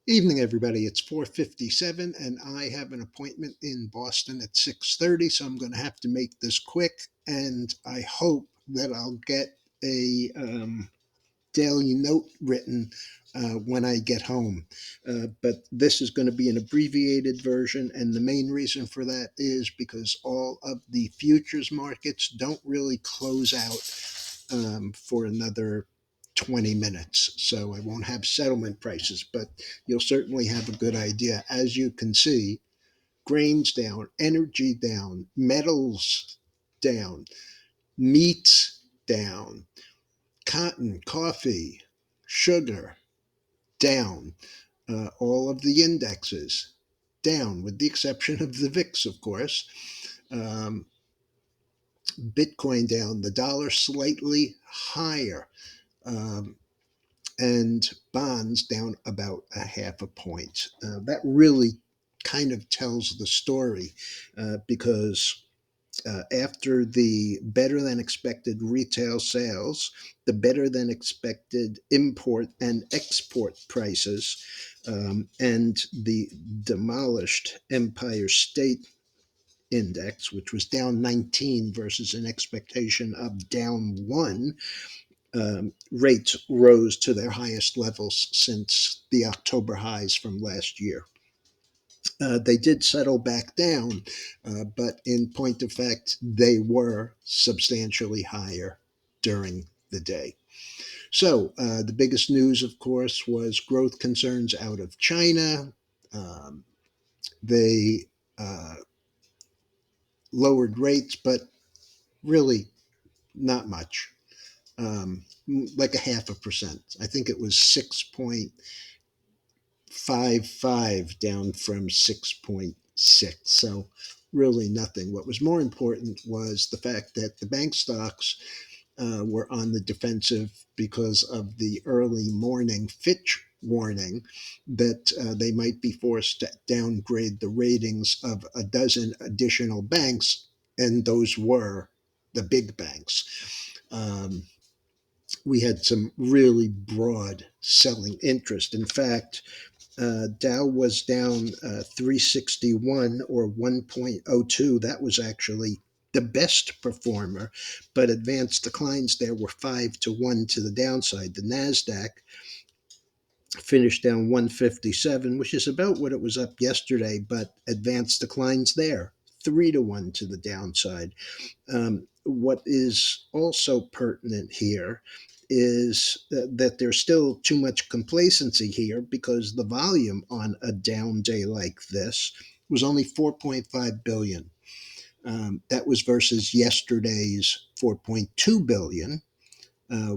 Evening, everybody. It's 4:57, and I have an appointment in Boston at 6:30, so I'm going to have to make this quick. And I hope that I'll get a daily note written when I get home. But this is going to be an abbreviated version, and the main reason for that is because all of the futures markets don't really close out for another 20 minutes. So I won't have settlement prices, but you'll certainly have a good idea. As you can see, grains down, energy down, metals down, meats down, cotton, coffee, sugar down, all of the indexes down, with the exception of the VIX, of course. Um, Bitcoin down, the dollar slightly higher. Um, and bonds down about a half a point. That really kind of tells the story because after the better than expected retail sales, the better than expected import and export prices, and the demolished Empire State Index, which was down 19 versus an expectation of down 1, rates rose to their highest levels since the October highs from last year. They did settle back down, but in point of fact, they were substantially higher during the day. So, the biggest news, of course, was growth concerns out of China. Um, they uh, lowered rates, but really not much, like a half a percent. I think it was 6.55 down from 6.6. So really nothing. What was more important was the fact that the bank stocks were on the defensive because of the early morning Fitch warning that they might be forced to downgrade the ratings of a dozen additional banks, and those were the big banks. We had some really broad selling interest. In fact, Dow was down 361 or 1.02. That was actually the best performer, but advanced declines there were 5 to 1 to the downside. The NASDAQ finished down 157, which is about what it was up yesterday, but advanced declines there 3 to 1 to the downside. What is also pertinent here is that there's still too much complacency here because the volume on a down day like this was only 4.5 billion. That was versus yesterday's 4.2 billion,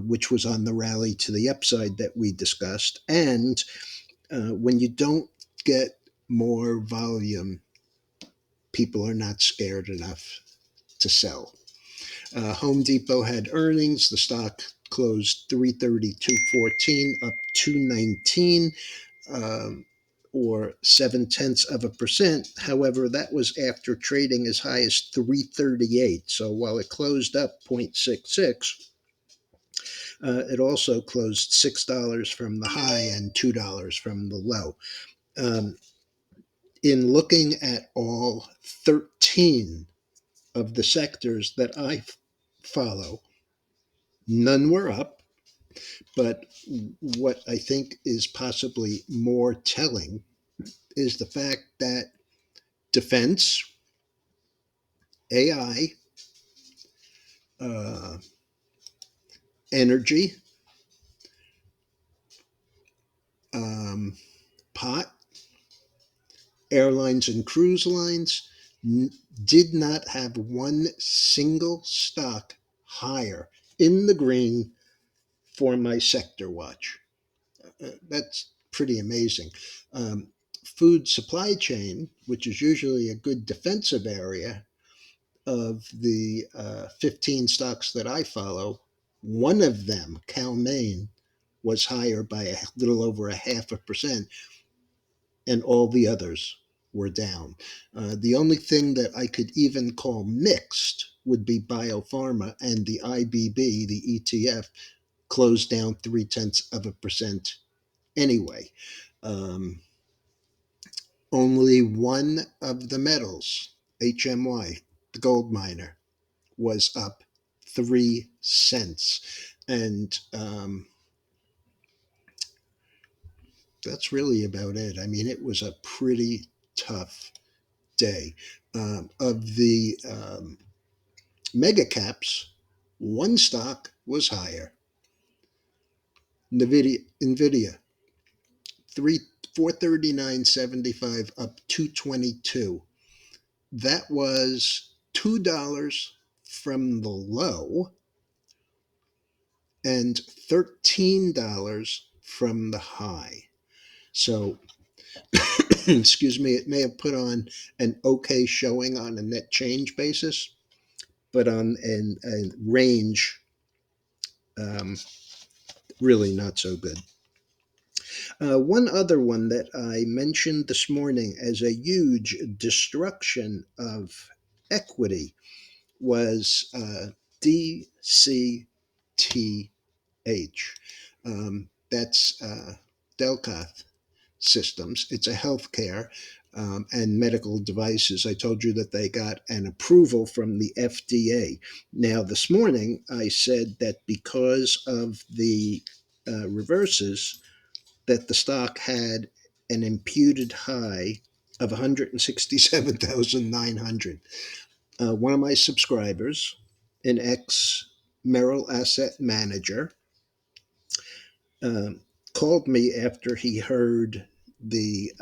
which was on the rally to the upside that we discussed. And when you don't get more volume, people are not scared enough to sell. Home Depot had earnings. The stock closed 332.14, up 219, or 0.7%. However, that was after trading as high as 338. So while it closed up 0.66, it also closed $6 from the high and $2 from the low. Um, in looking at all 13 of the sectors that I follow, none were up. But what I think is possibly more telling is the fact that defense, AI, uh, energy, um, pot, airlines and cruise lines did not have one single stock higher in the green for my sector watch. That's pretty amazing. Um, Food supply chain, which is usually a good defensive area, of the 15 stocks that I follow, one of them, Cal-Maine, was higher by a little over a half a percent, and all the others were down. The only thing that I could even call mixed would be biopharma, and the IBB, the ETF, closed down 0.3% anyway. Um, Only one of the metals, HMY, the gold miner, was up 3 cents. And that's really about it. I mean, it was a pretty tough day. Of the mega caps, one stock was higher. Nvidia 439.75 up 222. That was $2 from the low and $13 from the high. So, excuse me, it may have put on an okay showing on a net change basis, but on a range, um, really not so good. One other one that I mentioned this morning as a huge destruction of equity was DCTH. That's Delcath Systems. It's a healthcare and medical devices. I told you that they got an approval from the FDA. Now, this morning, I said that because of the reverses, that the stock had an imputed high of 167,900. One of my subscribers, an ex Merrill Asset Manager, um, called me after he heard the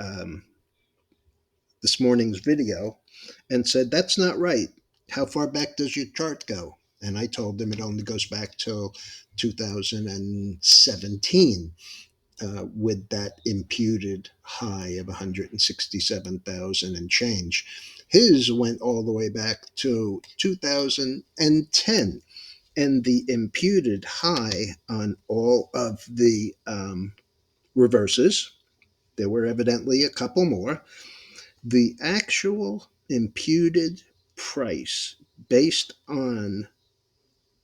this morning's video and said, "That's not right. How far back does your chart go?" And I told him it only goes back till 2017 with that imputed high of 167,000 and change. His went all the way back to 2010. And the imputed high on all of the reverses, there were evidently a couple more, the actual imputed price based on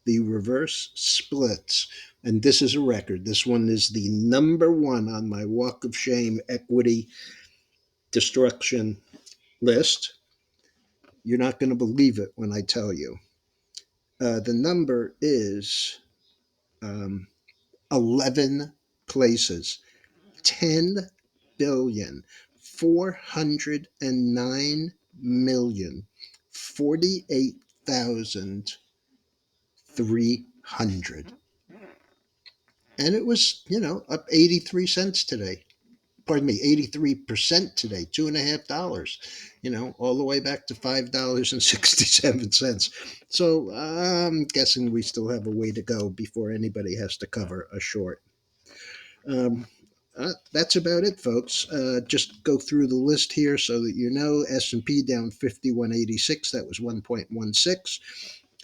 the reverse splits, and this is a record. This one is the number one on my Walk of Shame equity destruction list. You're not going to believe it when I tell you. The number is 11 places, 10,409,048,300. And it was, up 83 cents today. Pardon me, 83% today, $2.50, all the way back to $5.67. So I'm guessing we still have a way to go before anybody has to cover a short. That's about it, folks. Just go through the list here so that you know. S&P down 51.86. That was 1.16.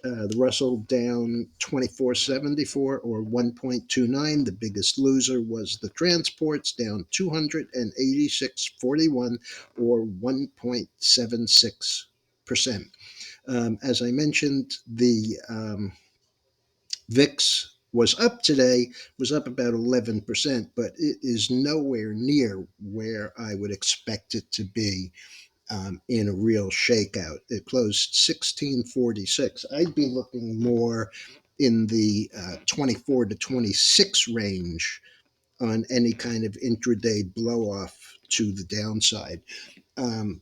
The Russell down 24.74 or 1.29. The biggest loser was the transports down 286.41 or 1.76%. As I mentioned, the VIX was up today, was up about 11%, but it is nowhere near where I would expect it to be in a real shakeout. It closed 1646. I'd be looking more in the 24 to 26 range on any kind of intraday blow off to the downside. Um,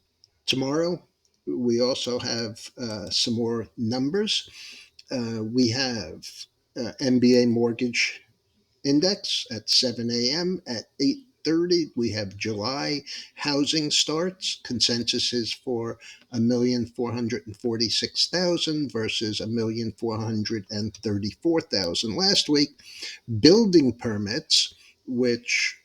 Tomorrow, we also have some more numbers. We have MBA mortgage index at 7 a.m. At 8:30, we have July housing starts. Consensus is for 1,446,000 versus 1,434,000 last week. Building permits, which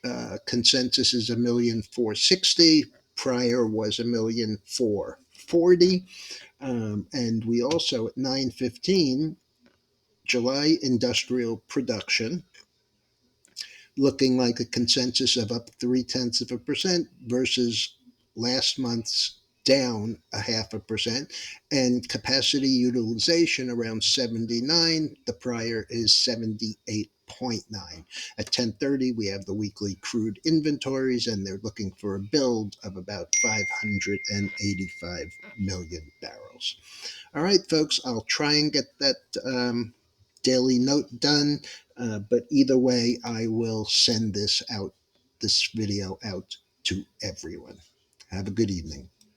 consensus is 1,460,000. Prior was 1,440,000. And we also at 9:15, July industrial production, looking like a consensus of up 0.3% versus last month's down a 0.5%, and capacity utilization around 79. The prior is 78.9. At 10:30, we have the weekly crude inventories, and they're looking for a build of about 585 million barrels. All right, folks, I'll try and get that daily note done, but either way, I will send this video out to everyone. Have a good evening.